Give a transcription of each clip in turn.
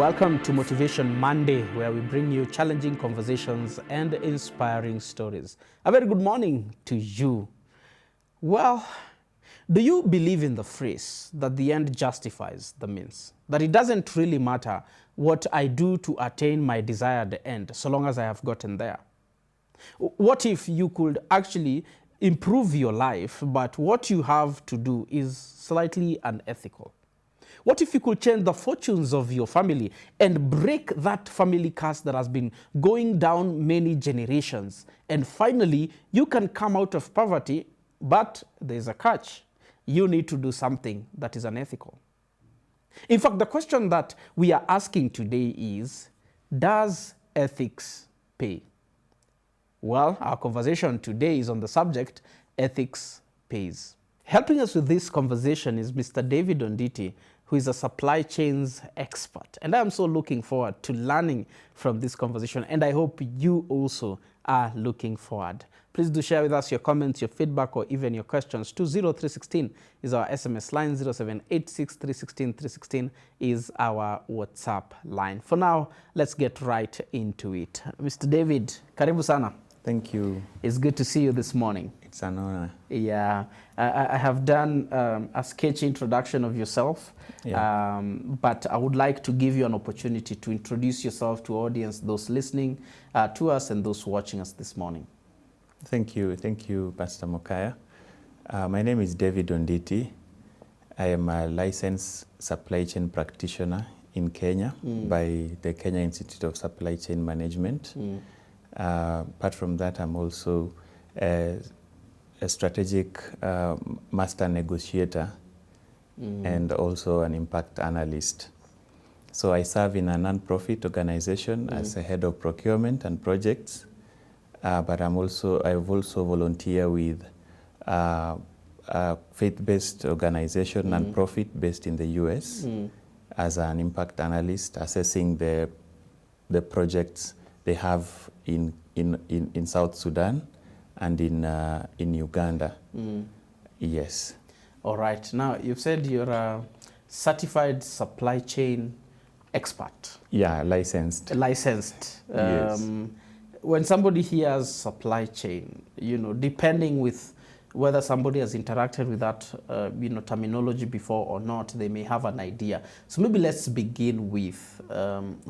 Welcome to Motivation Monday, where we bring you challenging conversations and inspiring stories. A very good morning to you. Well, do you believe in the phrase that the end justifies the means? That it doesn't really matter what I do to attain my desired end, so long as I have gotten there? What if you could actually improve your life, but what you have to do is slightly unethical? What if you could change the fortunes of your family and break that family curse that has been going down many generations? And finally, you can come out of poverty, but there's a catch. You need to do something that is unethical. In fact, the question that we are asking today is, does ethics pay? Well, our conversation today is on the subject, ethics pays. Helping us with this conversation is Mr. David Onditi, who is a supply chains expert. And I'm so looking forward to learning from this conversation, and I hope you also are looking forward. Please do share with us your comments, your feedback, or even your questions. 20316 is our SMS line, 0786316316 is our WhatsApp line. For now, let's get right into it. Mr. David, karibu sana. Thank you. It's good to see you this morning. It's an honor. Yeah, I have done a sketchy introduction of yourself, but I would like to give you an opportunity to introduce yourself to audience, those listening to us and those watching us this morning. Thank you, Pastor Mokaya. My name is David Onditi. I am a licensed supply chain practitioner in Kenya by the Kenya Institute of Supply Chain Management. Apart from that, I'm also a strategic master negotiator and also an impact analyst. So I serve in a non-profit organization as a head of procurement and projects, but I've also volunteer with a faith-based organization, non-profit based in the US, as an impact analyst, assessing the projects they have in South Sudan and in Uganda. Yes. All right. Now, you've said you're a certified supply chain expert. Yeah, licensed. Licensed. Yes. When somebody hears supply chain, depending with whether somebody has interacted with that, terminology before or not, they may have an idea. So maybe let's begin with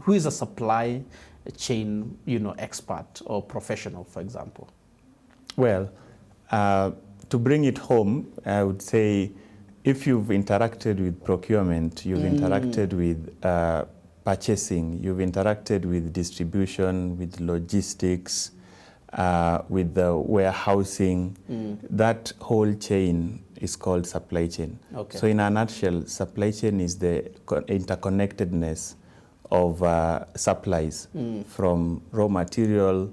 who is a supply chain, expert or professional, for example? Well, to bring it home, I would say if you've interacted with procurement, you've interacted with purchasing, you've interacted with distribution, with logistics, with the warehousing, that whole chain is called supply chain. Okay. So in a nutshell, supply chain is the interconnectedness of supplies from raw material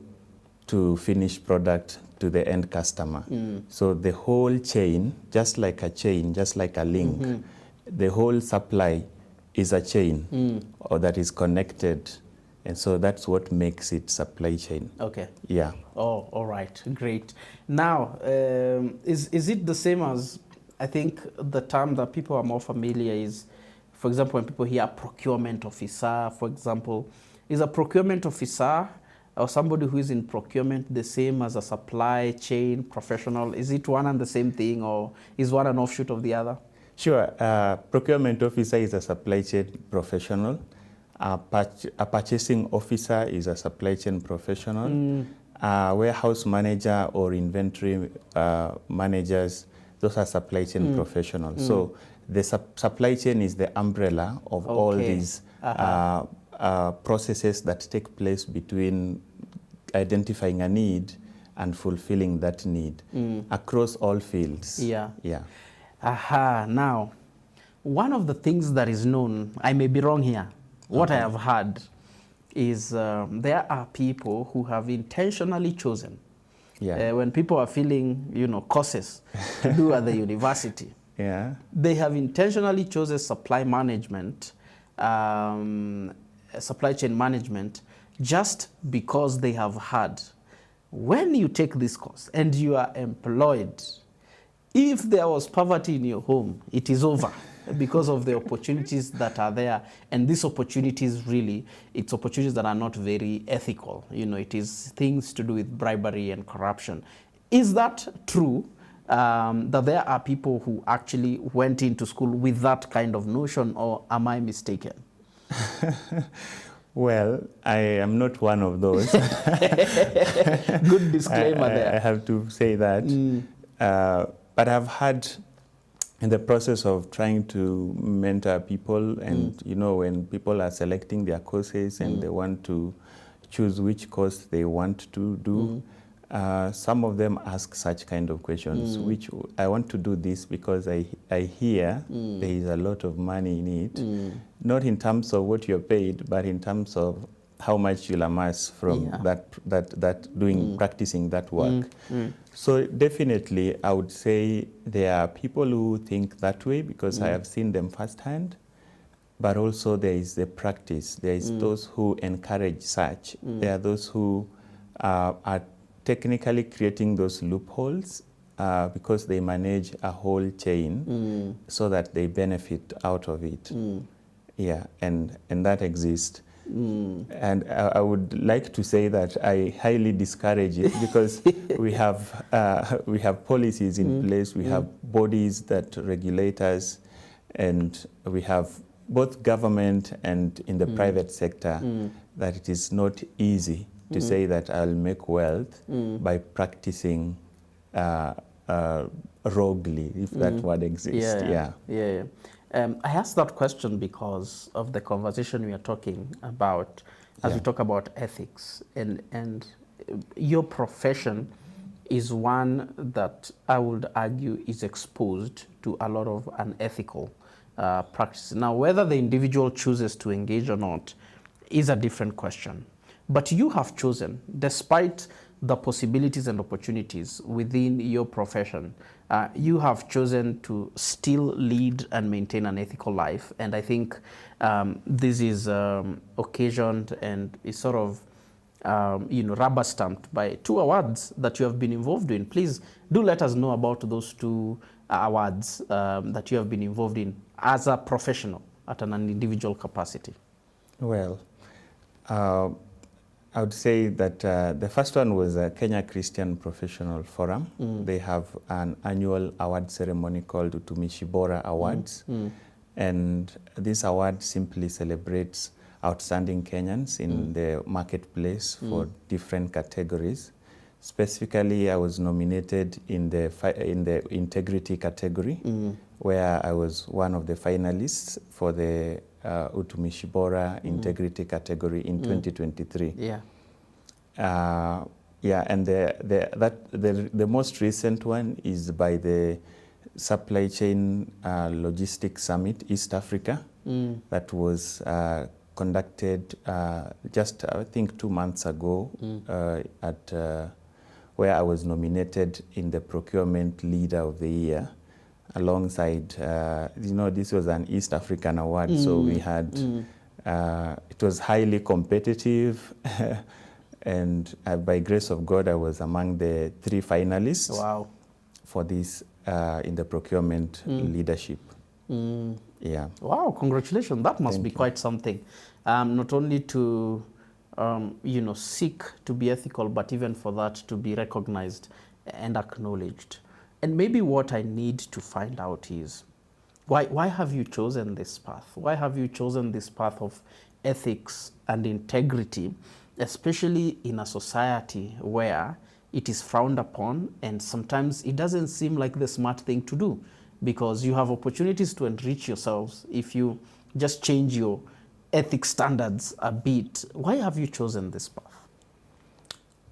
to finished product to the end customer. So the whole chain, just like a chain, just like a link, the whole supply is a chain or that is connected. And so that's what makes it supply chain. Okay. Yeah. Oh, all right. Great. Now, is it the same as, I think the term that people are more familiar is, for example, when people hear procurement officer, for example, is a procurement officer or somebody who is in procurement the same as a supply chain professional? Is it one and the same thing, or is one an offshoot of the other? Sure. Procurement officer is a supply chain professional. A purchasing officer is a supply chain professional. Warehouse manager or inventory managers, those are supply chain professionals. So the supply chain is the umbrella of all these processes that take place between identifying a need and fulfilling that need across all fields. Yeah. Yeah. Now, one of the things that is known, I may be wrong here, what I have heard is there are people who have intentionally chosen, when people are feeling, courses to do at the university, they have intentionally chosen supply management, supply chain management, just because they have had, when you take this course and you are employed, if there was poverty in your home, it is over. because of the opportunities that are there. And these opportunities really, it's opportunities that are not very ethical. You know, it is things to do with bribery and corruption. Is that true? That there are people who actually went into school with that kind of notion, or am I mistaken? Well, I am not one of those. Good disclaimer there. I have to say that. But I've had, in the process of trying to mentor people, and you know, when people are selecting their courses and they want to choose which course they want to do, some of them ask such kind of questions, which I want to do this because I hear there is a lot of money in it, not in terms of what you're paid, but in terms of how much you'll amass from practicing that work. So definitely I would say there are people who think that way because I have seen them firsthand, but also there is the practice. There is those who encourage such. There are those who are technically creating those loopholes because they manage a whole chain so that they benefit out of it. Yeah, and that exists. And I would like to say that I highly discourage it because we have policies in place, we have bodies that regulate us, and we have both government and in the private sector that it is not easy to say that I'll make wealth by practicing roguely, if that word exists. Yeah. I asked that question because of the conversation we are talking about as we talk about ethics, and your profession is one that I would argue is exposed to a lot of unethical practices. Now, whether the individual chooses to engage or not is a different question. But you have chosen, despite the possibilities and opportunities within your profession, you have chosen to still lead and maintain an ethical life. And I think this is occasioned and is sort of rubber stamped by 2 awards that you have been involved in. Please do let us know about those 2 awards that you have been involved in as a professional at an individual capacity. Well, I would say that the first one was a Kenya Christian Professional Forum. They have an annual award ceremony called Utumishi Bora Awards. And this award simply celebrates outstanding Kenyans in the marketplace for different categories. Specifically, I was nominated in the integrity category, where I was one of the finalists for the Utumishi Bora integrity category in 2023. And the most recent one is by the Supply Chain Logistics Summit East Africa that was conducted just I think 2 months ago at where I was nominated in the Procurement Leader of the Year. Alongside, this was an East African award, so we had, it was highly competitive, and by grace of God, I was among the 3 finalists for this in the procurement leadership. Yeah. Wow, congratulations. That must be quite something. Not only to, seek to be ethical, but even for that to be recognized and acknowledged. And maybe what I need to find out is, why have you chosen this path? Why have you chosen this path of ethics and integrity, especially in a society where it is frowned upon and sometimes it doesn't seem like the smart thing to do, because you have opportunities to enrich yourselves if you just change your ethics standards a bit. Why have you chosen this path?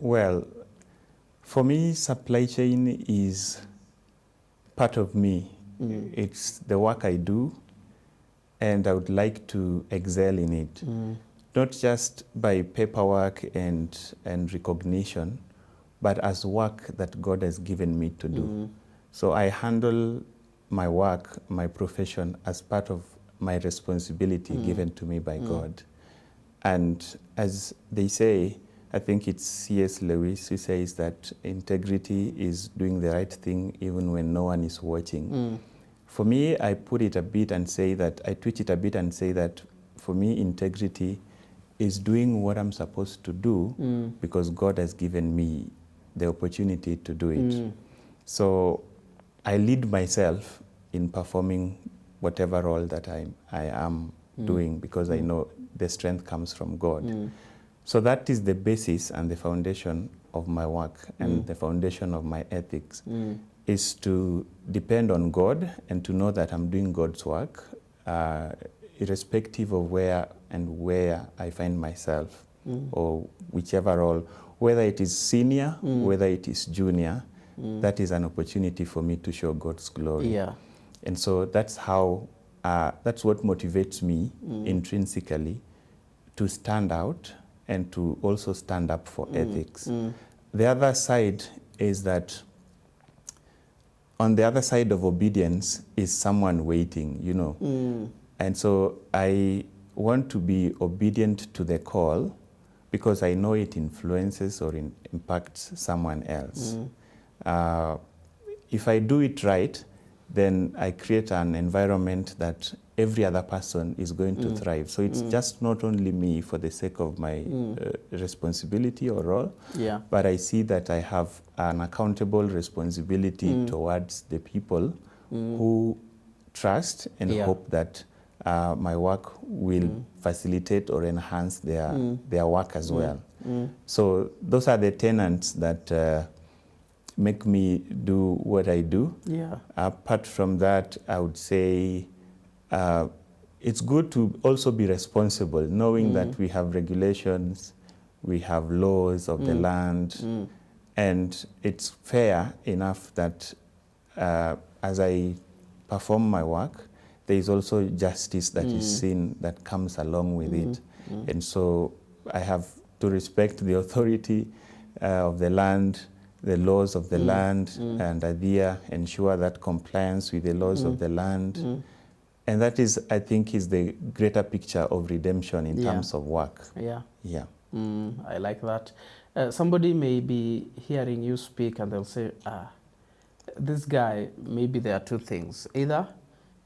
Well, for me, supply chain is part of me. It's the work I do, and I would like to excel in it. Not just by paperwork and recognition, but as work that God has given me to do. So I handle my work, my profession, as part of my responsibility given to me by God. And as they say, I think it's C.S. Lewis who says that integrity is doing the right thing even when no one is watching. For me, I put it a bit and say that, I twitch it a bit and say that for me, integrity is doing what I'm supposed to do because God has given me the opportunity to do it. So I lead myself in performing whatever role that I am doing because I know the strength comes from God. So that is the basis and the foundation of my work and the foundation of my ethics is to depend on God and to know that I'm doing God's work irrespective of where I find myself or whichever role, whether it is senior, whether it is junior, that is an opportunity for me to show God's glory. Yeah. And so that's how, that's what motivates me intrinsically to stand out and to also stand up for ethics. The other side is that on the other side of obedience is someone waiting, you know. And so I want to be obedient to the call because I know it influences or impacts someone else. If I do it right, then I create an environment that every other person is going to thrive. So it's just not only me for the sake of my responsibility or role, but I see that I have an accountable responsibility towards the people who trust and hope that my work will facilitate or enhance their work as well. So those are the tenets that make me do what I do. Apart from that, I would say it's good to also be responsible, knowing that we have regulations, we have laws of the land, and it's fair enough that as I perform my work, there is also justice that is seen that comes along with it. And so I have to respect the authority of the land, the laws of the land, and adhere, ensure that compliance with the laws of the land. And that is, I think, is the greater picture of redemption in terms of work. I like that. Somebody may be hearing you speak and they'll say, this guy, maybe there are two things. Either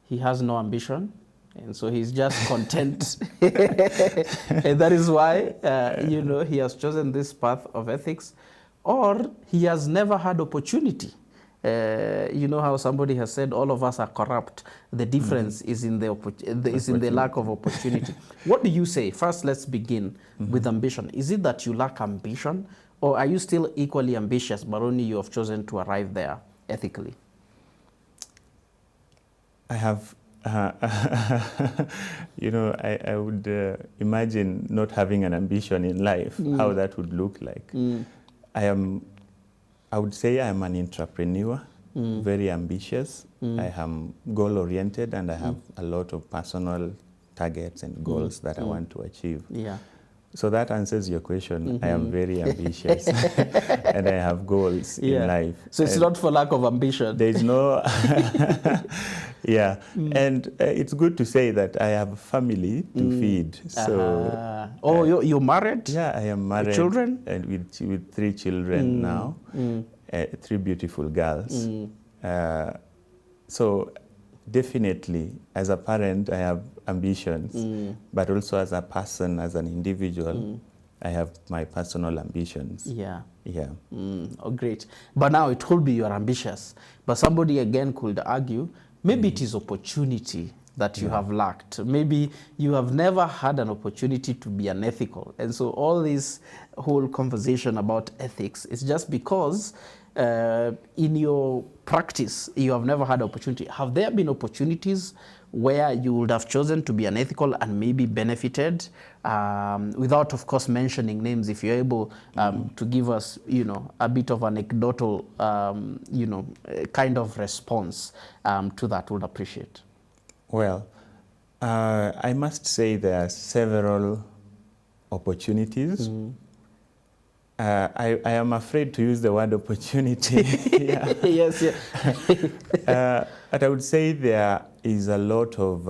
he has no ambition, and so he's just content. And that is why, you know, he has chosen this path of ethics, or he has never had opportunity. You know how somebody has said all of us are corrupt. The difference is in the lack of opportunity. What do you say? First, let's begin with ambition. Is it that you lack ambition, or are you still equally ambitious, but only you have chosen to arrive there ethically? I have, you know, I would imagine not having an ambition in life, how that would look like. I would say I am an entrepreneur, very ambitious. I am goal-oriented, and I have a lot of personal targets and goals that I want to achieve. So that answers your question. I am very ambitious, and I have goals in life. So it's not for lack of ambition. There is no, and it's good to say that I have a family to feed. So, you're married? Yeah, I am married. Children? And with 3 children now, 3 beautiful girls. So definitely, as a parent, I have ambitions, but also as a person, as an individual, I have my personal ambitions. Oh, great. But now it could be you're ambitious, but somebody again could argue, maybe it is opportunity that you have lacked. Maybe you have never had an opportunity to be unethical. And so all this whole conversation about ethics is just because in your practice, you have never had opportunity. Have there been opportunities where you would have chosen to be unethical and maybe benefited, without, of course, mentioning names? If you're able to give us, you know, a bit of anecdotal, you know, kind of response to that, would appreciate. Well, I must say there are several opportunities. I am afraid to use the word opportunity. But I would say there is a lot of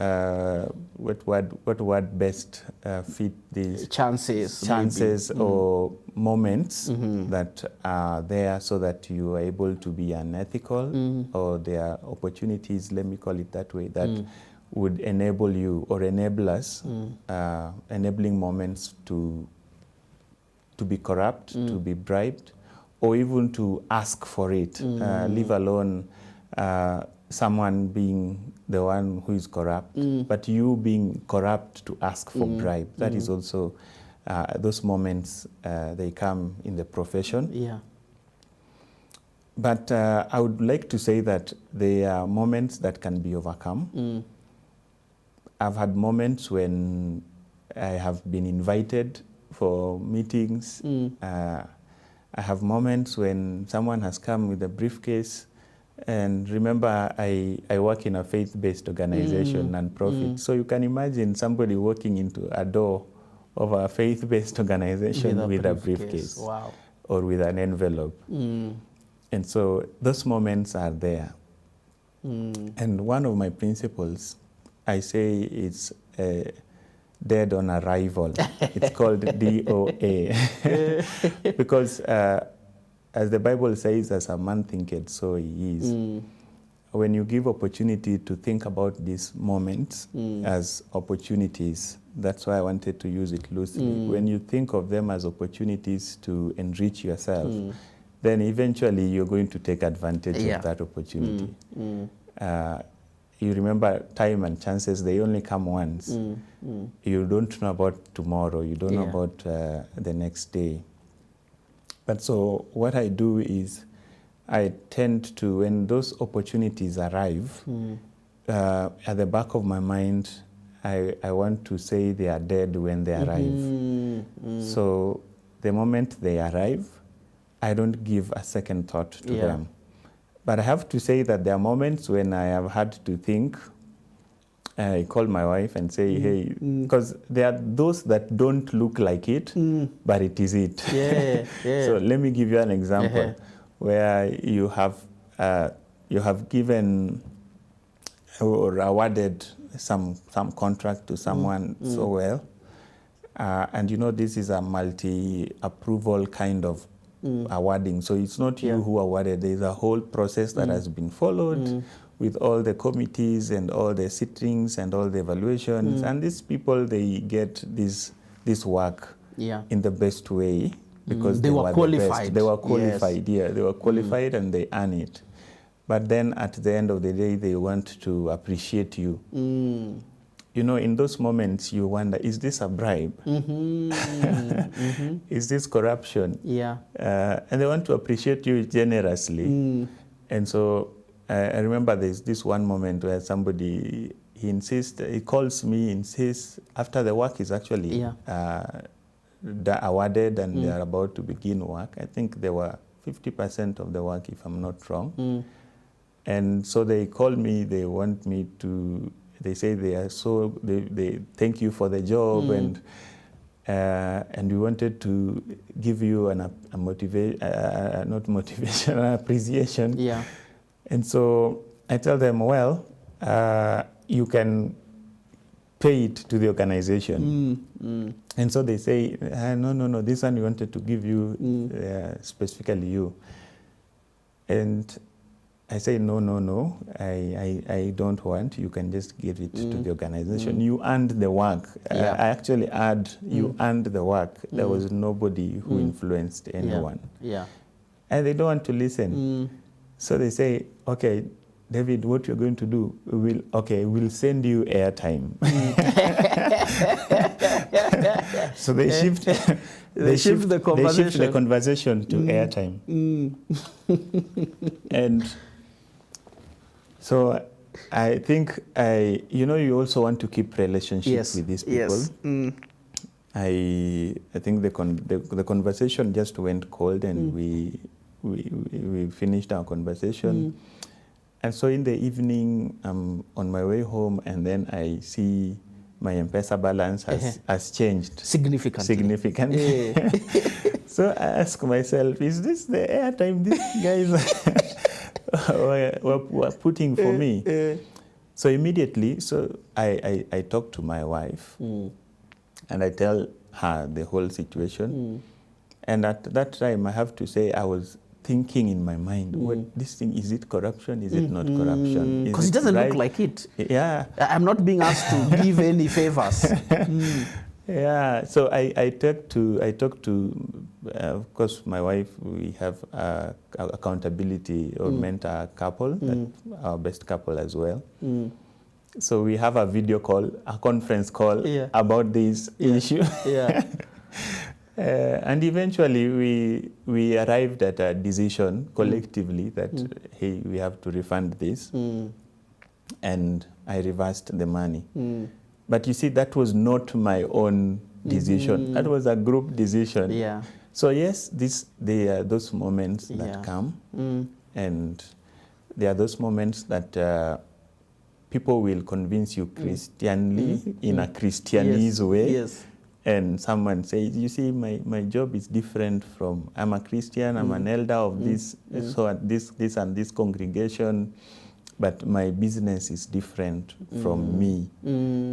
what word best fit these chances or moments that are there so that you are able to be unethical, or there are opportunities, let me call it that way, that would enable you or enable us, enabling moments to be corrupt, to be bribed, or even to ask for it, leave alone someone being the one who is corrupt, but you being corrupt to ask for bribe. That is also, those moments, they come in the profession. Yeah. But I would like to say that there are moments that can be overcome. I've had moments when I have been invited for meetings. I have moments when someone has come with a briefcase. And remember, I work in a faith-based organization, non-profit. So you can imagine somebody walking into a door of a faith-based organization with a briefcase. Wow. Or with an envelope. And so those moments are there. And one of my principles, I say it's dead on arrival. It's called DOA. Because as the Bible says, as a man thinketh, so he is. When you give opportunity to think about these moments as opportunities, that's why I wanted to use it loosely. When you think of them as opportunities to enrich yourself, then eventually you're going to take advantage of that opportunity. You remember, time and chances, they only come once. You don't know about tomorrow. You don't know about the next day. But so what I do is I tend to, when those opportunities arrive, at the back of my mind, I want to say they are dead when they arrive. So the moment they arrive, I don't give a second thought to them. But I have to say that there are moments when I have had to think. I call my wife and say, hey, because there are those that don't look like it, but it is it. So let me give you an example where you have given or awarded some contract to someone so well, and you know this is a multi-approval kind of awarding. So it's not you who awarded. There's a whole process that has been followed with all the committees and all the sittings and all the evaluations. And these people, they get this work in the best way because they were qualified. The best. They were qualified, they were qualified and they earn it. But then at the end of the day, they want to appreciate you. You know, in those moments, you wonder, is this a bribe? Is this corruption? And they want to appreciate you generously. And so I remember there's this one moment where somebody, he calls me, insists, after the work is actually awarded and they are about to begin work. I think there were 50% of the work, if I'm not wrong. And so they call me, they want me to, they say they are so, they thank you for the job, and we wanted to give you an appreciation. And so I tell them, well, you can pay it to the organization. And so they say, no, this one we wanted to give you, specifically you. And I say, no, I don't want. You can just give it to the organization. You earned the work. I actually add, you earned the work. There was nobody who influenced anyone. And they don't want to listen. So they say, okay, David, what you're going to do, we'll send you airtime. So they shift the conversation to airtime. And so I think you also want to keep relationships with these people. I think the conversation just went cold, and we finished our conversation. And so in the evening, I'm on my way home, and then I see my M-Pesa balance has changed significantly. So I ask myself, is this the airtime these guys were putting for me? So immediately, I talk to my wife and I tell her the whole situation. And at that time, I have to say, I was thinking in my mind, what this thing, is it corruption? Is it not corruption? Because it doesn't look like it. Yeah. I'm not being asked to give any favors. Yeah, so I talked to of course, my wife. We have accountability or mentor couple, that our best couple as well. So we have a video call, a conference call about this issue. Yeah. And eventually we arrived at a decision collectively that hey, we have to refund this, and I reversed the money. But you see, that was not my own decision. That was a group decision. Yeah. So yes, there are those moments that come, and there are those moments that people will convince you Christianly, in a Christianese way. Yes. And someone says, you see, my job is different from, I'm a Christian, I'm an elder of this, so at this and this congregation, but my business is different from me.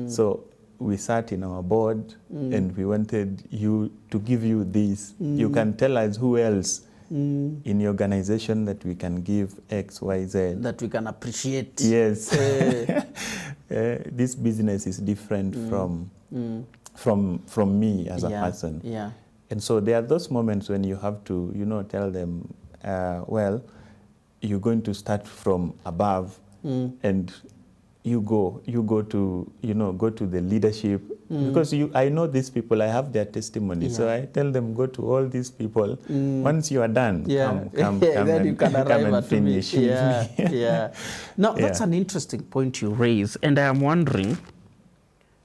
So we sat in our board and we wanted you to give you this. You can tell us who else in your organization that we can give X, Y, Z. That we can appreciate. Yes. This business is different from me as a person. Yeah. And so there are those moments when you have to, tell them, well, you're going to start from above, and you go to the leadership, because I know these people, I have their testimony, so I tell them, go to all these people. Once you are done, come then and, you can arrive and at finish me. with me. Yeah. Now, that's an interesting point you raise, and I am wondering,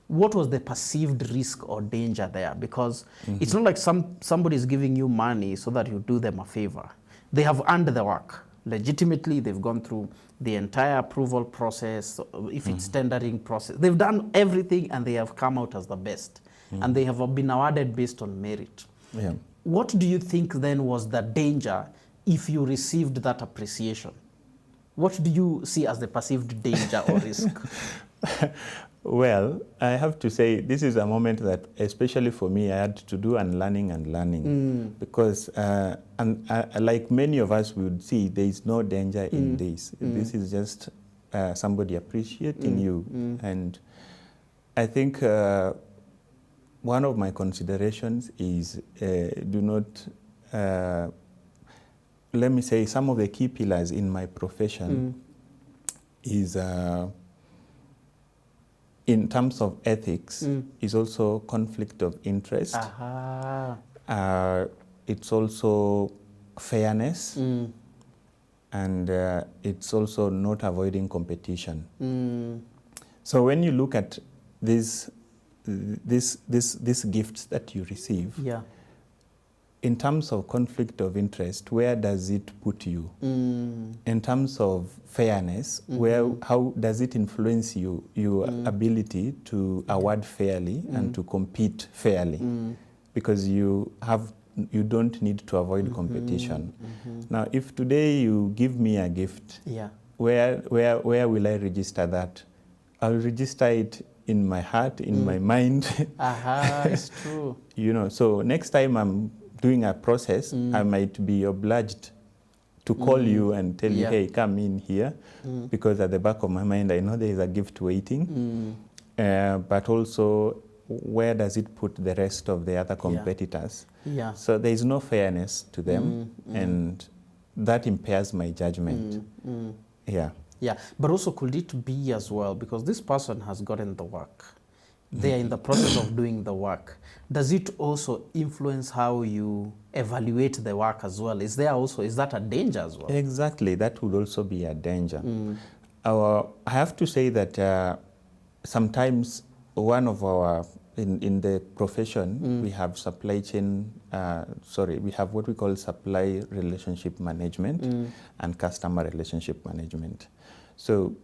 what was the perceived risk or danger there? Because it's not like somebody is giving you money so that you do them a favor. They have earned the work. Legitimately, they've gone through the entire approval process, if it's tendering process. They've done everything and they have come out as the best. And they have been awarded based on merit. Yeah. What do you think then was the danger if you received that appreciation? What do you see as the perceived danger or risk? Well, I have to say this is a moment that, especially for me, I had to do unlearning, because, like many of us would see, there is no danger in this. This is just somebody appreciating you, and I think one of my considerations is do not. Let me say some of the key pillars in my profession is. In terms of ethics, is also conflict of interest. It's also fairness, and it's also not avoiding competition. So when you look at these gifts that you receive, in terms of conflict of interest, where does it put you? In terms of fairness, how does it influence your ability to award fairly and to compete fairly? Because you don't need to avoid competition. Now, if today you give me a gift, where will I register that? I'll register it in my heart, in my mind. It's true. So next time I'm doing a process, I might be obliged to call you and tell you, hey, come in here, because at the back of my mind, I know there is a gift waiting, but also where does it put the rest of the other competitors? So there is no fairness to them, and that impairs my judgment. Yeah, but also could it be as well, because this person has gotten the work, they are in the process of doing the work. Does it also influence how you evaluate the work as well? Is that a danger as well? Exactly, that would also be a danger. I have to say that sometimes one of our, in the profession, we have supply chain, we have what we call supply relationship management and customer relationship management. So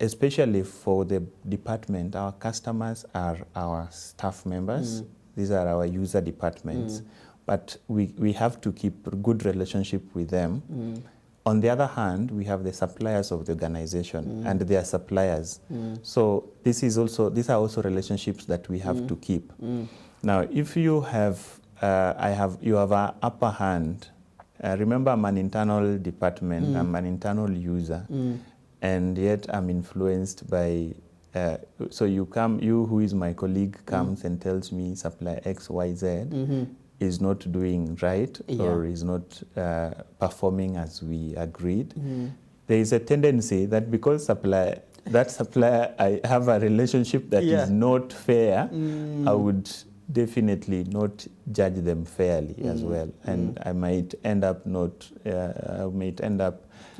especially for the department, our customers are our staff members. These are our user departments. But we have to keep a good relationship with them. on the other hand, we have the suppliers of the organization and their suppliers. So these are also relationships that we have to keep. Now, if you have, you have an upper hand. Remember, I'm an internal department. I'm an internal user, and yet I'm influenced by. So you who is my colleague comes and tells me supplier X, Y, Z is not doing right or is not performing as we agreed. There is a tendency that because that supplier, I have a relationship that is not fair, I would definitely not judge them fairly as well, and I might end up not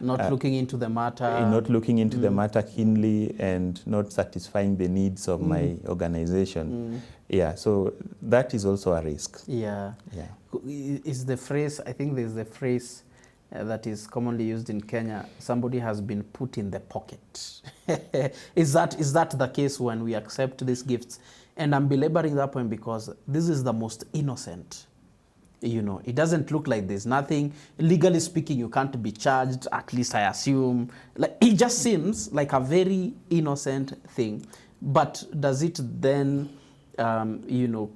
looking into the matter, not looking into the matter keenly, and not satisfying the needs of my organization. Yeah, so that is also a risk. Yeah. Is the phrase, I think there's the phrase that is commonly used in Kenya, somebody has been put in the pocket. Is that the case when we accept these gifts? And I'm belaboring that point because this is the most innocent. You know, it doesn't look like there's nothing. Legally speaking, you can't be charged, at least I assume. Like, it just seems like a very innocent thing. But does it then,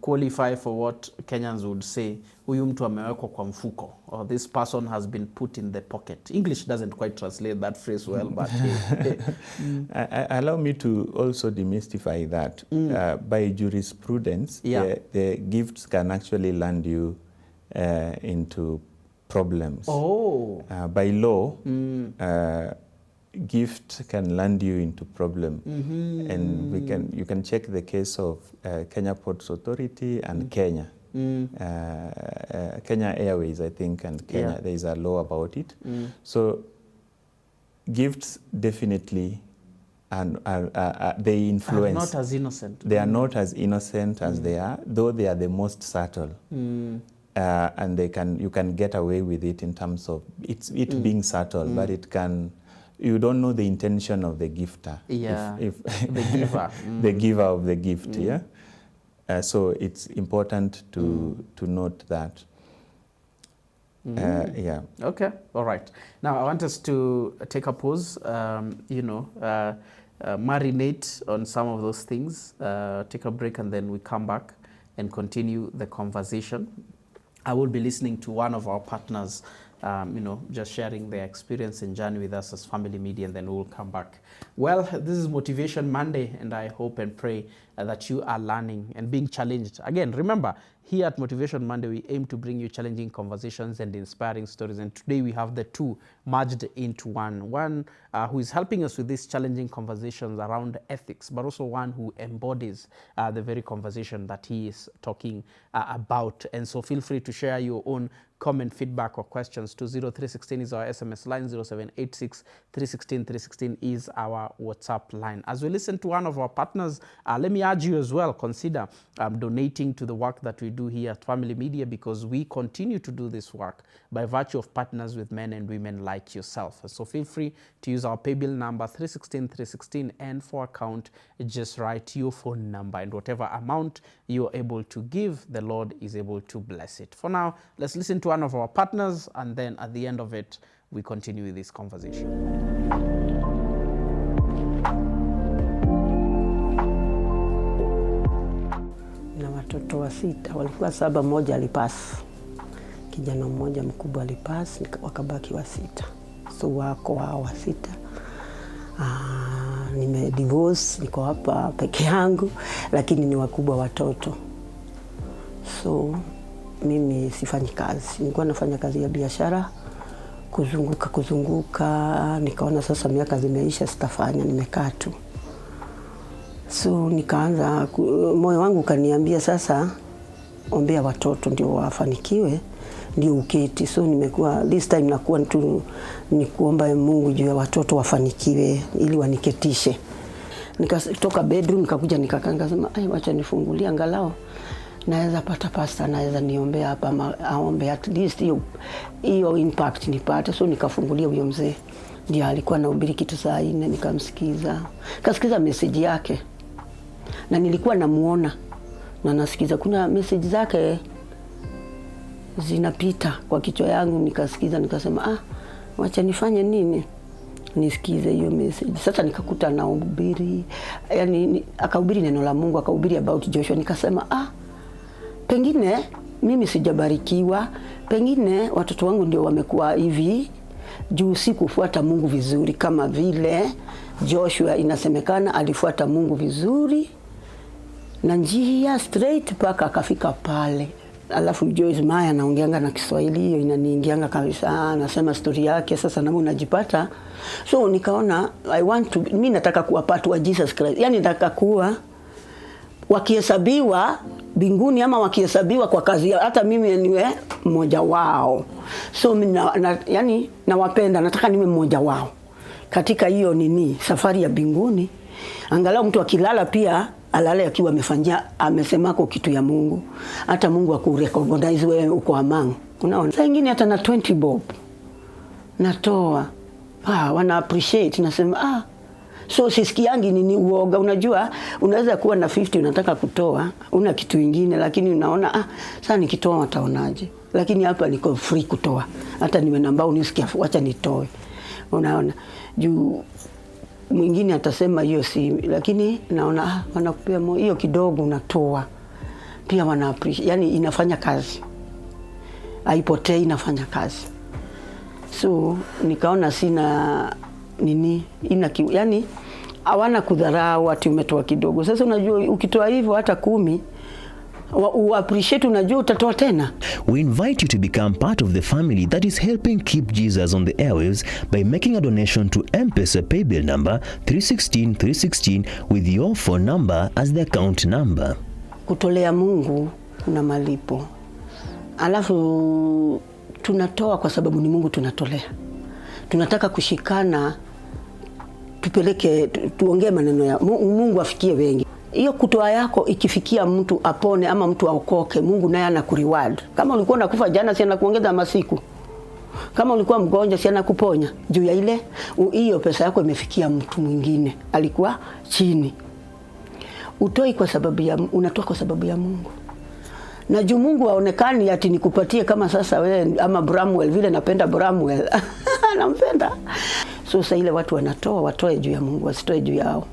qualify for what Kenyans would say, huyu mtu amewekwa kwa mfuko, or this person has been put in the pocket? English doesn't quite translate that phrase well, but allow me to also demystify that. By jurisprudence, the gifts can actually land you into problems. By law, gift can land you into problem, and you can check the case of Kenya Ports Authority and Kenya. Kenya Airways, I think, and Kenya, there is a law about it. So gifts definitely they influence. Are not as innocent. They are not as innocent as they are, though they are the most subtle. And you can get away with it in terms of it being subtle, but you don't know the intention of the gifter. If the giver. The giver of the gift, so it's important to note that. Okay, all right. Now I want us to take a pause, marinate on some of those things, take a break, and then we come back and continue the conversation. I will be listening to one of our partners, just sharing their experience and journey with us as Family Media, and then we'll come back. Well, this is Motivation Monday, and I hope and pray that you are learning and being challenged. Again, remember, here at Motivation Monday, we aim to bring you challenging conversations and inspiring stories. And today we have the two merged into one. One who is helping us with these challenging conversations around ethics, but also one who embodies the very conversation that he is talking about. And so feel free to share your own comment, feedback, or questions. 20316 is our SMS line. 0786 316 316 is our WhatsApp line. As we listen to one of our partners, let me urge you as well, consider donating to the work that we do here at Family Media, because we continue to do this work by virtue of partners with men and women like yourself. So feel free to use our paybill number 316 316, and for account, just write your phone number, and whatever amount you're able to give, the Lord is able to bless it. For now, let's listen to one of our partners, and then at the end of it, we continue with this conversation. Na watoto wa sita, walikuwa 7, mmoja alipasi. Kijana mmoja mkubwa alipasi, wakabaki wa 6. So wako hao wa 6. Nimedivorce, niko hapa peke yangu, lakini ni wakubwa watoto. So mimi sifanyi kazi. Nilikuwa nafanya kazi ya biashara, kuzunguka, nikaona sasa miaka zimeisha, sitafanya, nimekaa tu. So nikaanza, moyo wangu kaniambia sasa, ombea watoto ndio wafanikiwe, ndio uketi. So nimekuwa, this time nakuwa ni kuomba Mungu juu ya watoto wafanikiwe, ili waniketishe. Nikatoka bedroom, nikakuja nikakaa, nikasema, wacha nifungulie angalau naweza pata pasta, naweza niombea hapa, aombe at least hiyo impact nipate. So nikafungulia huyo mzee, ndio alikuwa anahubiri kitu saa 4, nikamsikiza. Kasikiza message yake, na nilikuwa namuona na nasikiza, kuna message zake zinapita kwa kichwa yangu, nikasikiza, nikasema wacha nifanye nini, nisikize hiyo message. Sasa nikakuta anahubiri, yani akahubiri neno la Mungu, akahubiri about Joshua. Nikasema pengine mimi sijabarikiwa, pengine watoto wangu ndio wamekuwa hivi juu si kufuata Mungu vizuri, kama vile Joshua inasemekana alifuata Mungu vizuri na njia straight mpaka akafika pale. Alafu Joyce Meyer anaongeanga na Kiswahili, hiyo inaniingianga kabisa, anasema story yake. Sasa nami unajipata, so nikaona mimi nataka kuwa part wa Jesus Christ, yani nataka kuwa wakihesabiwa mbinguni ama wakihesabiwa kwa kazi, hata mimi niwe mmoja wao. So mimi yani nawapenda, nataka niwe mmoja wao katika hiyo safari ya mbinguni. Angalau mtu akilala pia alale akiwa amesemako kitu ya Mungu, hata Mungu akurecognize wewe uko among. Unaona, saa nyingine hata na 20 bob natoa, wana appreciate, nasema so sisikiangi nini uoga. Unajua unaweza kuwa na 50 unataka kutoa, una kitu kingine, lakini unaona sasa nikitoa wataonaje, lakini hapa niko free kutoa, hata niwe namba unisikia, acha nitoe. Unaona, juu mwingine atasema hiyo si, lakini naona wanakupea hiyo kidogo unatoa pia, wana appreciate, yani inafanya kazi, haipotei, inafanya kazi. So nikaona sina yani hawana kudharau ati umetoa kidogo. Sasa unajua ukitoa hivyo hata 10 appreciate, unajua utatoa tena. We invite you to become part of the family that is helping keep Jesus on the airwaves by making a donation to M-Pesa paybill number 316316 with your phone number as the account number. Kutolea Mungu kuna malipo. Alafu tunatoa kwa sababu ni Mungu tunatolea. Tunataka kushikana, tupeleke, tuongee maneno ya Mungu afikie wengi. Hiyo kutoa yako ikifikia mtu apone ama mtu aokoke, Mungu naye anakureward. Kama ulikuwa unakufa jana, si anakuongeza masiku. Kama ulikuwa mgonjwa, si anakuponya. Juu ya ile hiyo pesa yako imefikia mtu mwingine alikuwa chini. Utoi kwa sababu unatoa kwa sababu ya Mungu. Na juu Mungu aonekani ati nikupatie kama sasa wewe ama Bramwell, vile napenda Bramwell. Nampenda. So sasa ile watu wanatoa, watoe juu ya Mungu, wasitoe juu yao.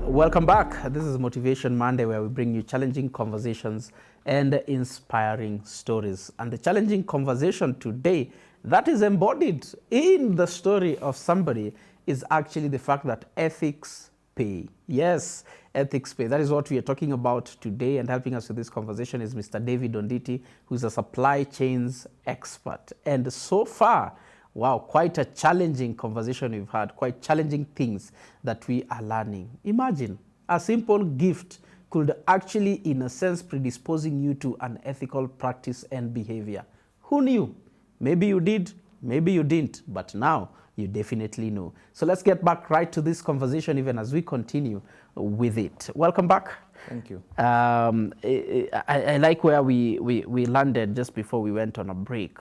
Welcome back. This is Motivation Monday, where we bring you challenging conversations and inspiring stories. And the challenging conversation today that is embodied in the story of somebody is actually the fact that ethics pay. Yes, ethics pay. That is what we are talking about today, and helping us with this conversation is Mr. David Onditi, who is a supply chains expert. And so far, wow, quite a challenging conversation we've had, quite challenging things that we are learning. Imagine a simple gift could actually, in a sense, predisposing you to an ethical practice and behavior. Who knew? Maybe you did, maybe you didn't, but now you definitely know. So let's get back right to this conversation even as we continue with it. Welcome back. Thank you. I like where we landed just before we went on a break.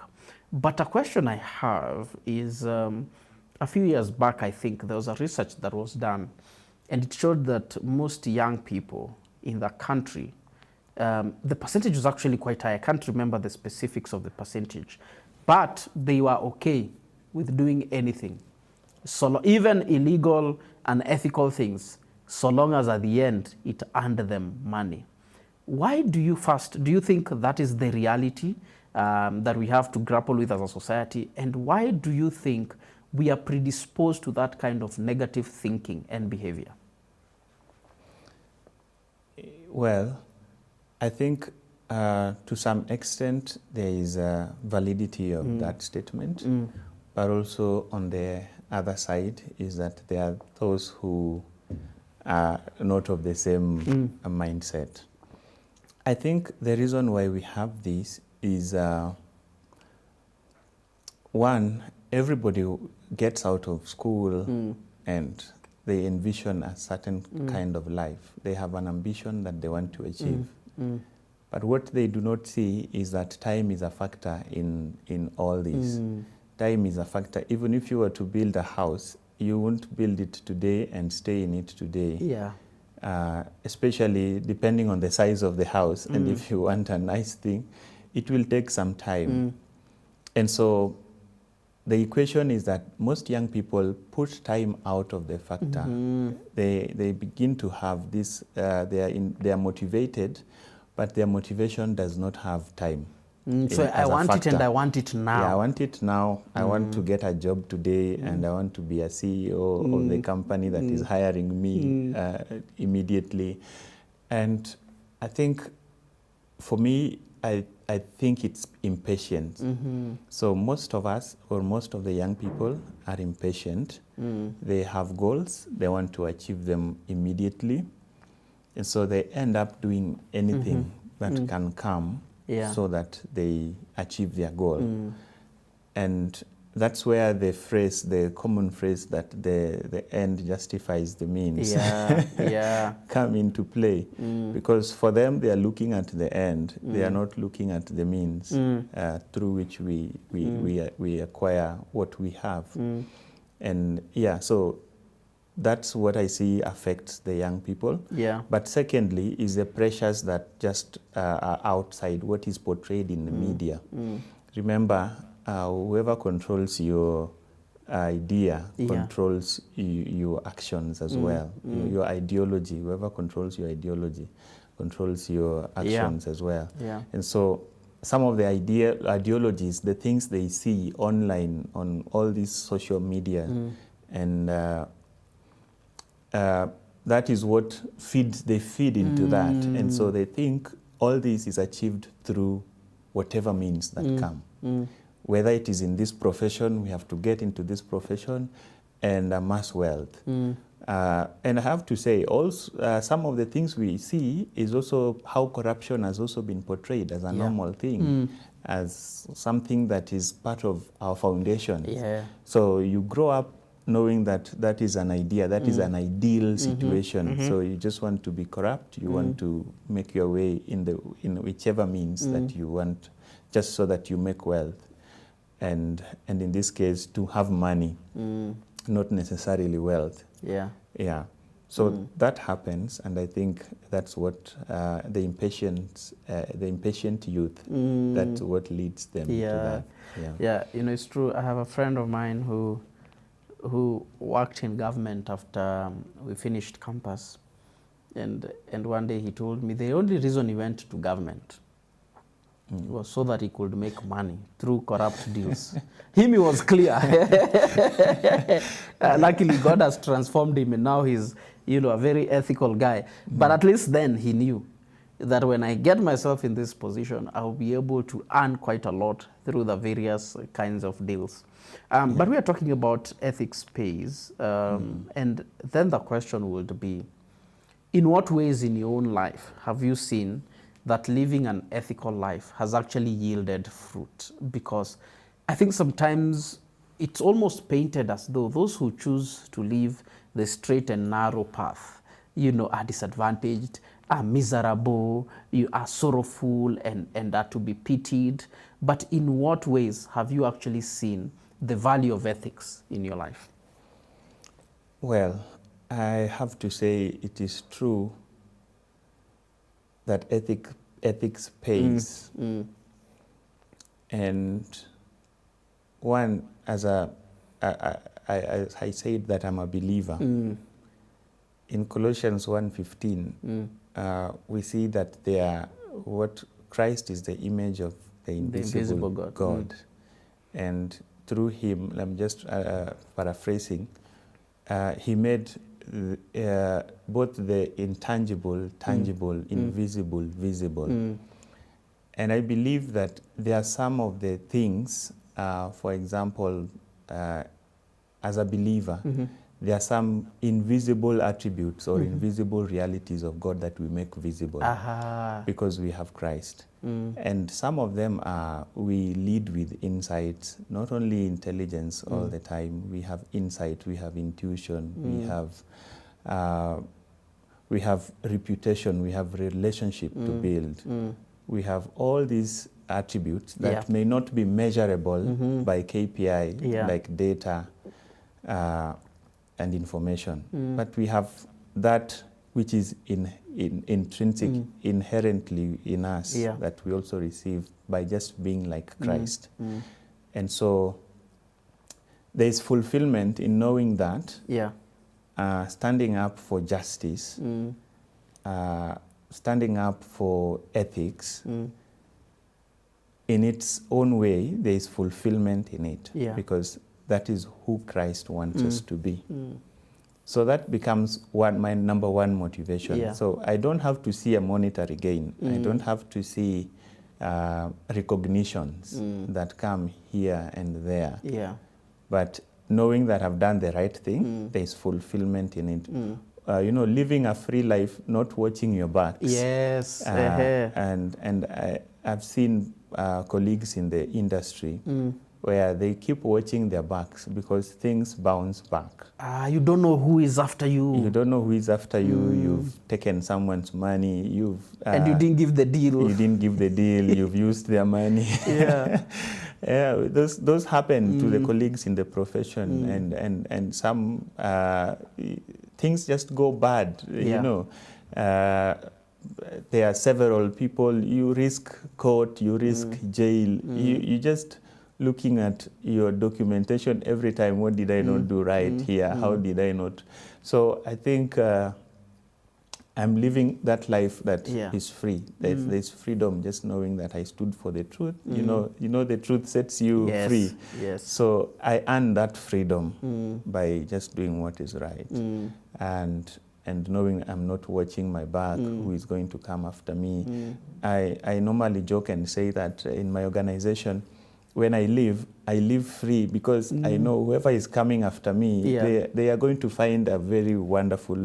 But a question I have is, a few years back, I think, there was a research that was done, and it showed that most young people in the country, the percentage was actually quite high. I can't remember the specifics of the percentage, but they were okay with doing anything, so even illegal and ethical things, so long as at the end it earned them money. Why do you think that is the reality that we have to grapple with as a society? And why do you think we are predisposed to that kind of negative thinking and behavior? Well, I think to some extent there is a validity of that statement, but also on the other side is that there are those who are not of the same mindset. I think the reason why we have this is one, everybody gets out of school and they envision a certain kind of life. They have an ambition that they want to achieve. But what they do not see is that time is a factor in all this. Time is a factor. Even if you were to build a house, you won't build it today and stay in it today. Yeah. especially depending on the size of the house. And if you want a nice thing, it will take some time. And so the equation is that most young people put time out of the factor. They begin to have this, they are motivated, but their motivation does not have time. So I want it and I want it now. Yeah, I want it now. I want to get a job today and I want to be a CEO of the company that is hiring me immediately. And I think for me, I think it's impatient. So most of us, or most of the young people, are impatient. They have goals, they want to achieve them immediately. And so they end up doing anything that can come so that they achieve their goal. And that's where the phrase, the common phrase that the end justifies the means come into play. Because for them, they are looking at the end. They are not looking at the means through which we acquire what we have. And so that's what I see affects the young people. But secondly is the pressures that just are outside what is portrayed in the media. Remember, whoever controls your idea controls your actions as well. Your ideology, whoever controls your ideology controls your actions as well. And so some of the ideologies, the things they see online on all these social media, and that is what they feed into that. And so they think all this is achieved through whatever means that come. Whether it is in this profession, we have to get into this profession and amass wealth. And I have to say, also, some of the things we see is also how corruption has also been portrayed as a normal thing, as something that is part of our foundation. So you grow up knowing that that is an idea, that is an ideal situation. So you just want to be corrupt, you want to make your way in whichever means that you want, just so that you make wealth. And in this case, to have money, not necessarily wealth. So that happens, and I think that's what the impatient youth, that's what leads them to that. You know, it's true. I have a friend of mine who worked in government after we finished campus, and one day he told me the only reason he went to government was so that he could make money through corrupt deals. Him, he was clear. Luckily, God has transformed him, and now he's, you know, a very ethical guy. But at least then he knew that when I get myself in this position, I'll be able to earn quite a lot through the various kinds of deals. But we are talking about ethics pays, and then the question would be, in what ways in your own life have you seen that living an ethical life has actually yielded fruit? Because I think sometimes it's almost painted as though those who choose to live the straight and narrow path, you know, are disadvantaged, are miserable, you are sorrowful, and are to be pitied. But in what ways have you actually seen the value of ethics in your life? Well, I have to say it is true that ethics pays. And one, as I said that I'm a believer. In Colossians 1:15, we see that what Christ is the image of the invisible God. And through him, I'm just paraphrasing, he made both the intangible, tangible, invisible, visible. And I believe that there are some of the things, for example, as a believer, there are some invisible attributes or invisible realities of God that we make visible because we have Christ. And some of them we lead with insight, not only intelligence all the time. We have insight, we have intuition, we have reputation, we have relationship to build. We have all these attributes that may not be measurable by KPI, like data and information. But we have that which is intrinsic, inherently in us, Yeah. that we also receive by just being like Christ. And so there's fulfillment in knowing that, Yeah. standing up for justice, standing up for ethics, in its own way, there is fulfillment in it, Yeah. because that is who Christ wants us to be. So that becomes my number one motivation. Yeah. So I don't have to see a monetary gain. I don't have to see recognitions that come here and there. Yeah. But knowing that I've done the right thing, there is fulfillment in it. You know, living a free life, not watching your backs. Yes. And I've seen colleagues in the industry where they keep watching their backs because things bounce back. You don't know who is after you. You don't know who is after you. You've taken someone's money. And you didn't give the deal. You didn't give the deal. You've used their money. Yeah. Yeah, those happen to the colleagues in the profession, and some things just go bad. Yeah. You know, there are several people. You risk court. You risk jail. You just looking at your documentation every time. What did I not do right here? How did I not? So I think I'm living that life that is free. There's freedom, just knowing that I stood for the truth. You know, the truth sets you free. Yes. So I earn that freedom by just doing what is right, and knowing I'm not watching my back, who is going to come after me. I normally joke and say that in my organization, when I live free, because I know whoever is coming after me, they are going to find a very wonderful,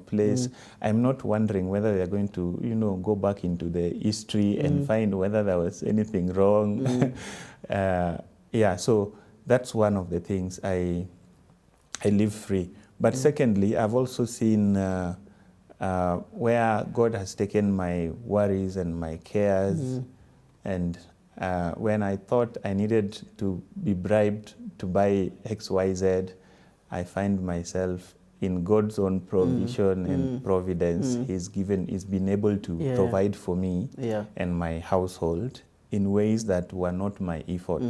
place. I'm not wondering whether they are going to, go back into the history and find whether there was anything wrong. So that's one of the things. I live free. But secondly, I've also seen where God has taken my worries and my cares, and when I thought I needed to be bribed to buy XYZ, I find myself in God's own provision and providence. He's been able to provide for me and my household in ways that were not my effort.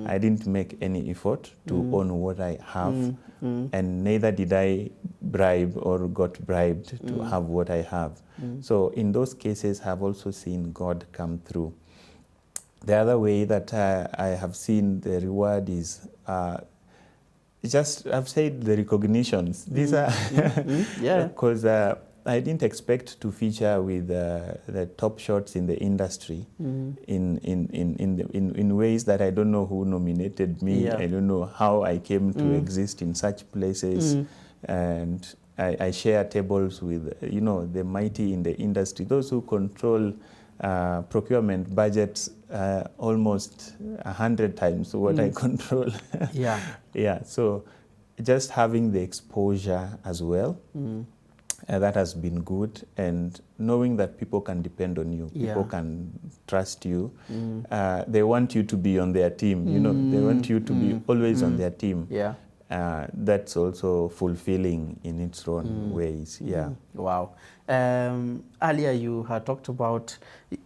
I didn't make any effort to own what I have, and neither did I bribe or got bribed to have what I have. So in those cases, I've also seen God come through. The other way that I have seen the reward is just, I've said the recognitions. These are, because I didn't expect to feature with the top shots in the industry in ways that I don't know who nominated me. I don't know how I came to exist in such places. And I share tables with, the mighty in the industry, those who control procurement budgets almost 100 times what I control. So just having the exposure as well, that has been good, and knowing that people can depend on you, people can trust you. They want you to be on their team, they want you to be always on their team. That's also fulfilling in its own ways. Wow. Earlier you had talked about,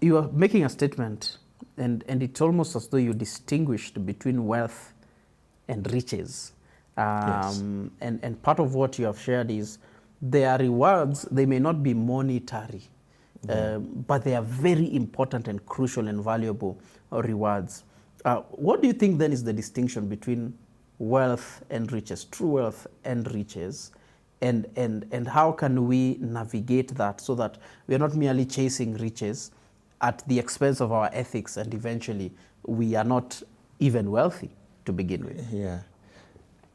you were making a statement, and it's almost as though you distinguished between wealth and riches. And part of what you have shared is their rewards, they may not be monetary, but they are very important and crucial and valuable rewards. What do you think then is the distinction between wealth and riches, true wealth and riches, and how can we navigate that so that we are not merely chasing riches at the expense of our ethics, and eventually we are not even wealthy to begin with?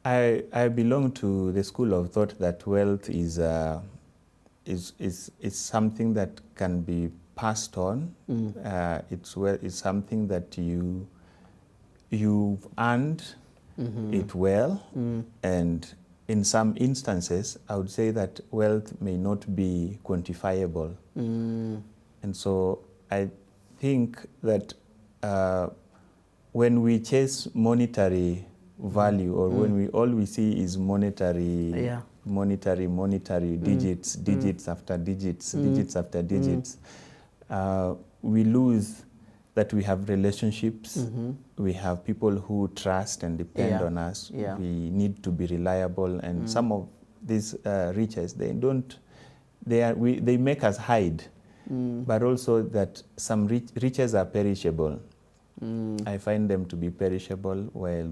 I belong to the school of thought that wealth is something that can be passed on. It's something that you've earned it well, and in some instances, I would say that wealth may not be quantifiable. And so I think that when we chase monetary value, or when all we see is monetary monetary, digits after digits, digits after digits, we lose that we have relationships, we have people who trust and depend on us. We need to be reliable, and some of these riches, they make us hide, but also that some riches are perishable. I find them to be perishable, while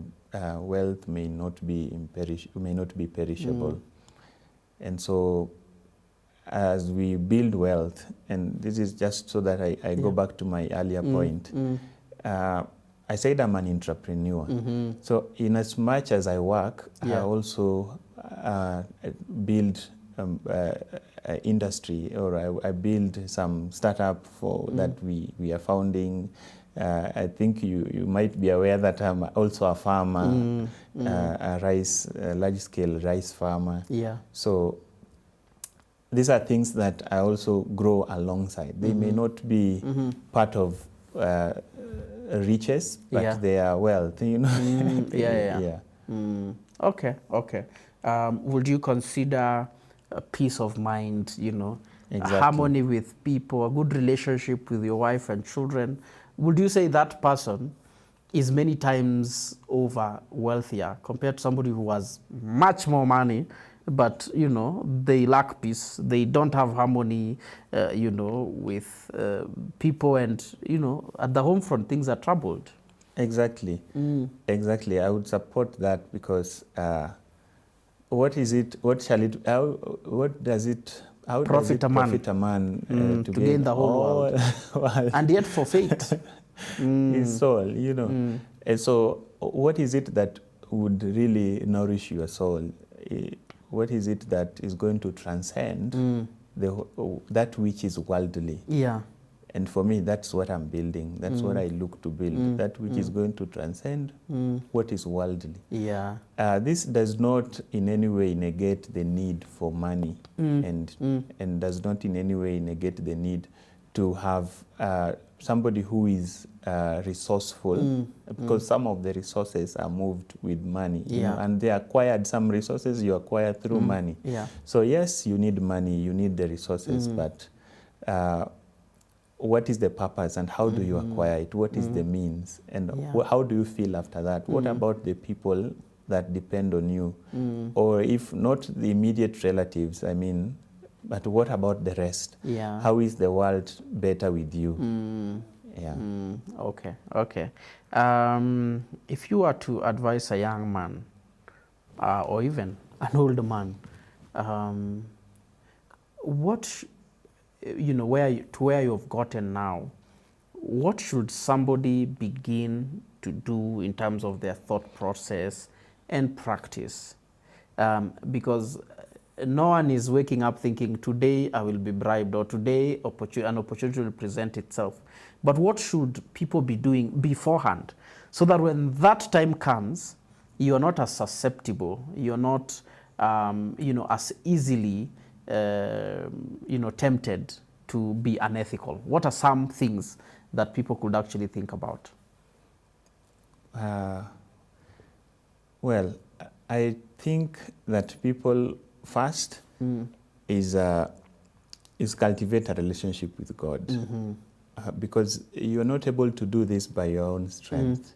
wealth may not be perishable. And so as we build wealth, and this is just so that I go back to my earlier point, I said I'm an entrepreneur. So in as much as I work, I also build industry, or I build some startup that we are founding. I think you might be aware that I'm also a farmer, a large-scale rice farmer. So these are things that I also grow alongside. They may not be part of riches, but they are wealth, you know. Okay. Would you consider a peace of mind, you know, Exactly. harmony with people, a good relationship with your wife and children? Would you say that person is many times over wealthier compared to somebody who has much more money, but, you know, they lack peace, they don't have harmony, you know, with people, and, you know, at the home front, things are troubled? Exactly. Exactly. I would support that, because what does it Profit a man. to gain the whole world, and yet forfeit his soul, you know. And so what is it that would really nourish your soul? What is it that is going to transcend that which is worldly? And for me, that's what I'm building. That's what I look to build. That which is going to transcend what is worldly. This does not in any way negate the need for money, and does not in any way negate the need to have somebody who is resourceful, because some of the resources are moved with money, you know, and they acquired. Some resources you acquire through money. So yes, you need money, you need the resources, but what is the purpose, and how do you acquire it? What is the means, and how do you feel after that? What about the people that depend on you? Or if not the immediate relatives, I mean, but what about the rest? How is the world better with you? Okay. If you were to advise a young man, or even an old man, what, you know, where you've gotten now, what should somebody begin to do in terms of their thought process and practice? Because no one is waking up thinking, today I will be bribed, or today an opportunity will present itself. But what should people be doing beforehand, so that when that time comes, you're not as susceptible, you're not you know, as easily you know, tempted to be unethical? What are some things that people could actually think about? Well, I think that people first is cultivate a relationship with God, because you're not able to do this by your own strength.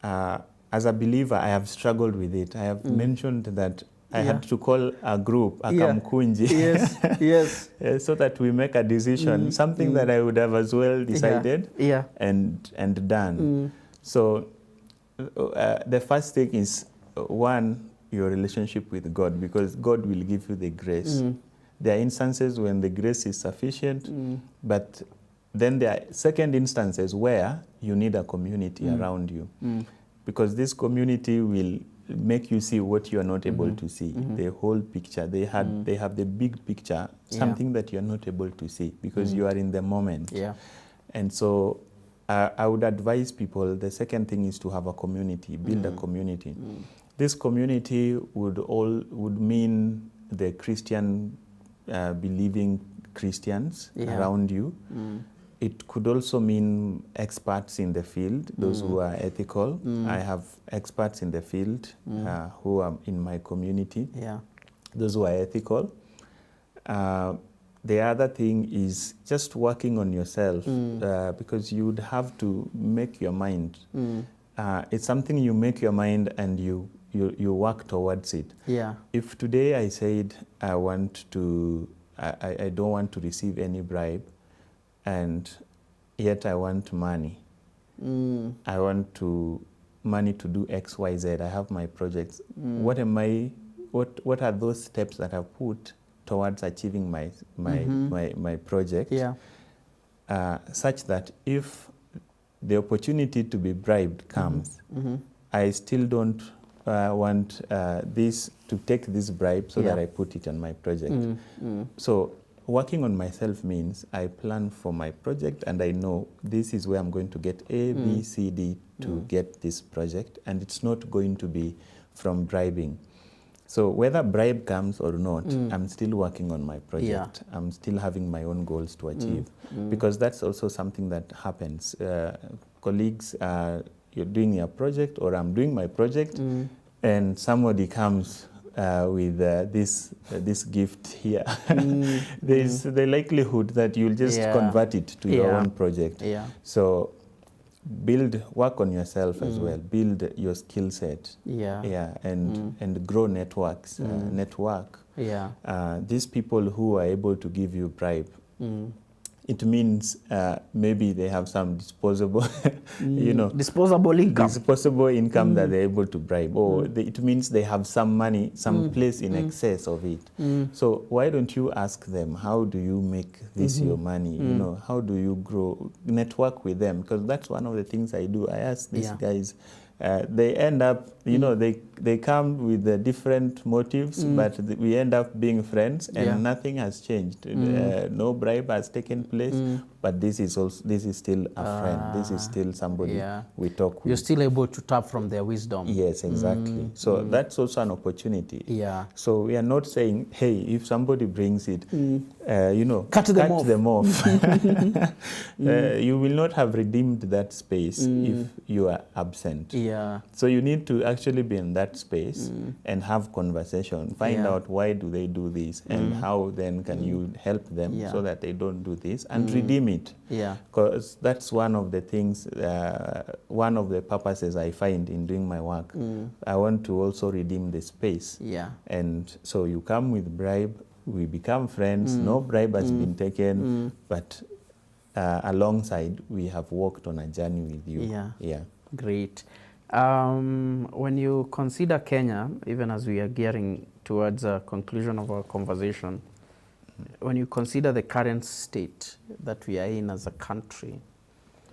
As a believer, I have struggled with it. I have mentioned that I had to call a group, a kamkunji, so that we make a decision, something that I would have as well decided and done. So the first thing is, one, your relationship with God, because God will give you the grace. There are instances when the grace is sufficient, but then there are second instances where you need a community around you, because this community will make you see what you are not able to see, the whole picture. They have the big picture, something that you are not able to see, because you are in the moment. And so I would advise people, the second thing is to have a community, build a community. This community would mean the Christian, believing Christians around you. It could also mean experts in the field, those who are ethical. I have experts in the field who are in my community. those who are ethical. The other thing is just working on yourself, because you would have to make your mind. It's something you make your mind and you work towards it. Yeah. If today I said I don't want to receive any bribe, and yet I want money. I want money to do X, Y, Z. I have my projects. What are those steps that I've put towards achieving my project? Yeah. Such that if the opportunity to be bribed comes, I still don't want this to take this bribe so that I put it on my project. So working on myself means I plan for my project and I know this is where I'm going to get A, B, C, D to get this project, and it's not going to be from bribing. So whether bribe comes or not, I'm still working on my project. Yeah. I'm still having my own goals to achieve, because that's also something that happens. Colleagues, you're doing your project, or I'm doing my project, and somebody comes with this gift here. There's the likelihood that you'll just convert it to your own project. Yeah. So work on yourself as well. Build your skill set. And grow networks. Network. These people who are able to give you bribe, it means maybe they have some disposable, disposable income. Disposable income that they're able to bribe, or it means they have some money, some place in excess of it. So why don't you ask them, how do you make this your money? How do you grow? Network with them, because that's one of the things I do. I ask these guys. They end up, they come with the different motives, but we end up being friends, and nothing has changed. No bribe has taken place, but this is still a friend. This is still somebody we talk with. You're still able to tap from their wisdom. Yes, exactly. So that's also an opportunity. Yeah. So we are not saying, hey, if somebody brings it, cut them off. You will not have redeemed that space if you are absent. Yeah. So you need to actually be in that space and have conversation. Find out why do they do this, and how then can you help them so that they don't do this, and redeem it. Yeah. Because that's one of the things, one of the purposes I find in doing my work. I want to also redeem the space. Yeah. And so you come with bribe, we become friends, no bribe has been taken, but alongside we have walked on a journey with you. Yeah. Great. When you consider Kenya, even as we are gearing towards a conclusion of our conversation, when you consider the current state that we are in as a country,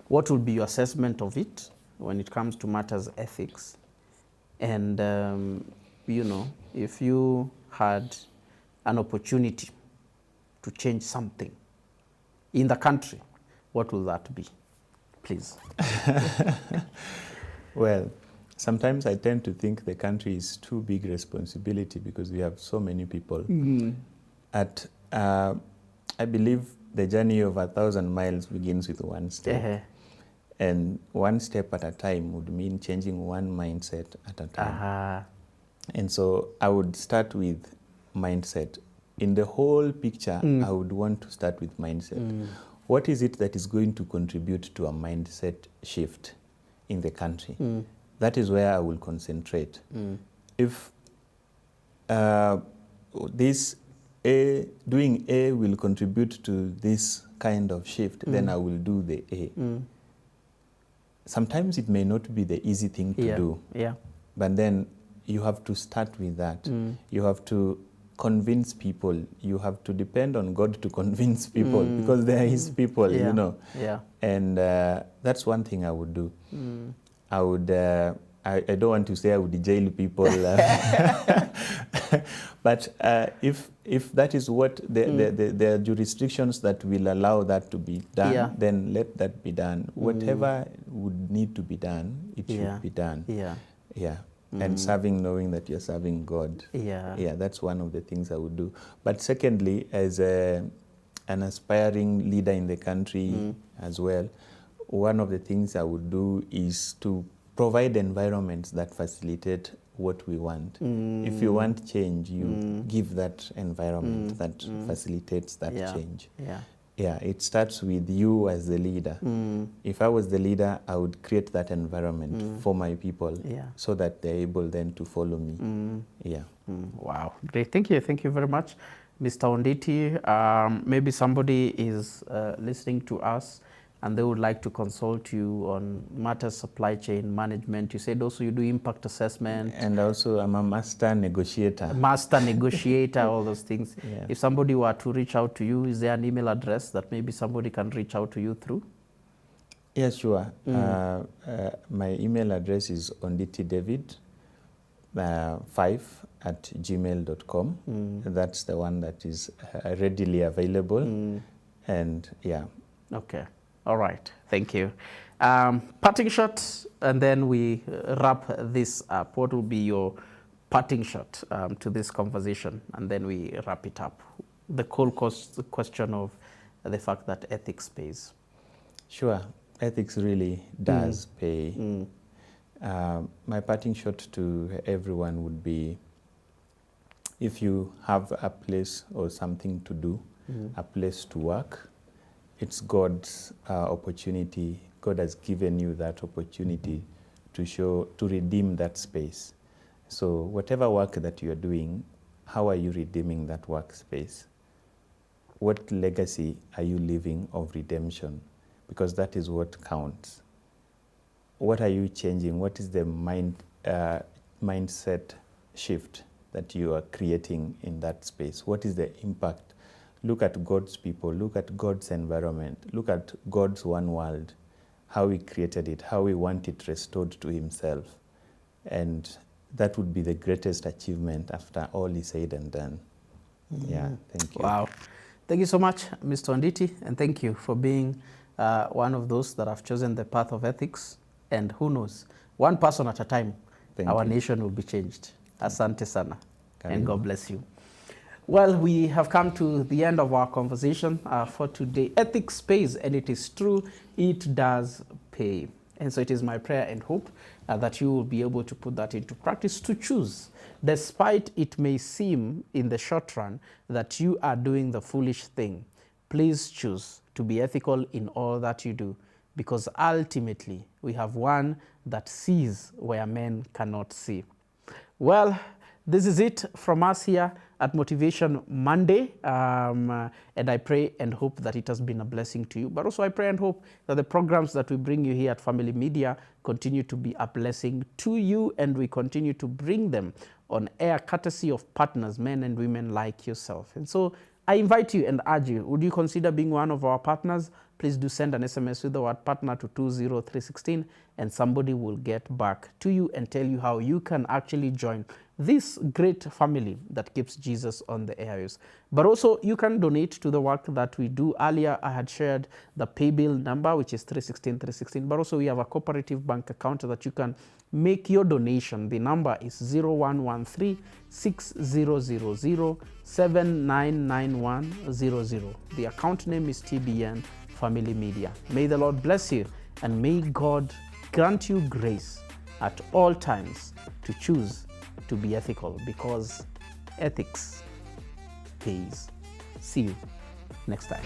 what would be your assessment of it when it comes to matters ethics? And, if you had an opportunity to change something in the country, what will that be? Please. Well, sometimes I tend to think the country is too big responsibility because we have so many people. I believe the journey of 1,000 miles begins with one step. And one step at a time would mean changing one mindset at a time. And so I would start with mindset. In the whole picture, I would want to start with mindset. What is it that is going to contribute to a mindset shift in the country? That is where I will concentrate. If doing A will contribute to this kind of shift, then I will do the A. Sometimes it may not be the easy thing to do, but then you have to start with that. You have to convince people. You have to depend on God to convince people because they are His people, And that's one thing I would do. I would. I don't want to say I would jail people, but if that is what the jurisdictions that will allow that to be done, then let that be done. Whatever would need to be done, it should be done. And serving, knowing that you're serving God. That's one of the things I would do. But secondly, as an aspiring leader in the country as well, one of the things I would do is to provide environments that facilitate what we want. If you want change, you give that environment that facilitates that change. Yeah, it starts with you as the leader. If I was the leader, I would create that environment for my people so that they're able then to follow me. Wow, great. Thank you very much, Mr. Onditi. Maybe somebody is listening to us and they would like to consult you on matters supply chain management. You said also you do impact assessment. And also I'm a master negotiator. All those things. If somebody were to reach out to you, is there an email address that maybe somebody can reach out to you through? Yeah, sure. My email address is onditidavid5@gmail.com. That's the one that is readily available. And yeah. Okay. All right. Thank you. Parting shot, and then we wrap this up. What will be your parting shot to this conversation, and then we wrap it up? The whole question of the fact that ethics pays. Sure. Ethics really does pay. My parting shot to everyone would be, if you have a place or something to do, a place to work, it's God's opportunity. God has given you that opportunity to redeem that space. So whatever work that you're doing, how are you redeeming that workspace? What legacy are you leaving of redemption? Because that is what counts. What are you changing? What is the mindset shift that you are creating in that space? What is the impact? Look at God's people, look at God's environment, look at God's one world, how He created it, how He wants it restored to Himself. And that would be the greatest achievement after all is said and done. Yeah, thank you. Wow. Thank you so much, Mr. Onditi, and thank you for being one of those that have chosen the path of ethics. And who knows, one person at a time, our nation will be changed. Asante sana, and God bless you. Well, we have come to the end of our conversation for today. Ethics pays, and it is true, it does pay. And so it is my prayer and hope that you will be able to put that into practice, to choose, despite it may seem in the short run that you are doing the foolish thing. Please choose to be ethical in all that you do, because ultimately we have one that sees where men cannot see. Well, this is it from us here at Motivation Monday, and I pray and hope that it has been a blessing to you. But also I pray and hope that the programs that we bring you here at Family Media continue to be a blessing to you, and we continue to bring them on air courtesy of partners, men and women like yourself. And so I invite you and urge you, would you consider being one of our partners? Please do send an SMS with the word partner to 20316, and somebody will get back to you and tell you how you can actually join this great family that keeps Jesus on the airwaves. But also you can donate to the work that we do. Earlier I had shared the pay bill number, which is 316, but also we have a cooperative bank account that you can make your donation. The number is 0113-6000-799100. The account name is TBN Family Media. May the Lord bless you, and may God grant you grace at all times to choose to be ethical, because ethics pays. See you next time.